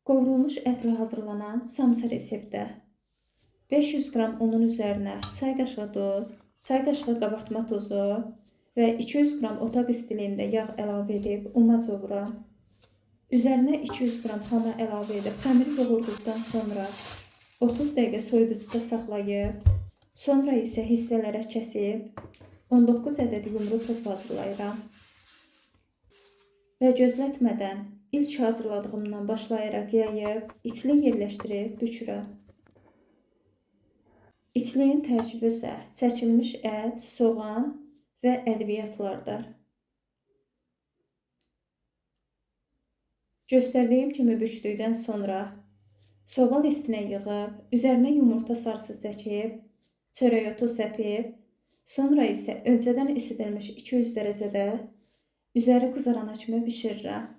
Qovrulmuş ətlə hazırlanan samsa resepti. 500 qram unun üzərinə çay qaşığı duz, çay qaşığı qabartma tozu və 200 qram otaq istiliyində yağ əlavə edib umacıqla. Üzərinə 200 qram xama əlavə edib xəmiri yoğurduqdan sonra 30 dəqiqə soyuducuda saxlayıb, sonra isə hissələrə kəsib 19 ədəd yumru top hazırlayıram. Və gözlətmədən ilk hazırladığımdan başlayaraq yayıb, içli yerləşdirib bükürəm. İçliyin tərkibi isə çəkilmiş ət, soğan və ədviyyatlardır. Göstərdiyim kimi bükdükdən sonra soğan istinə yığıb, üzərinə yumurta sarısı çəkib, çörək otu səpib, sonra isə öncədən isidilmiş 200 dərəcədə üzəri qızarana kimi bişirirəm.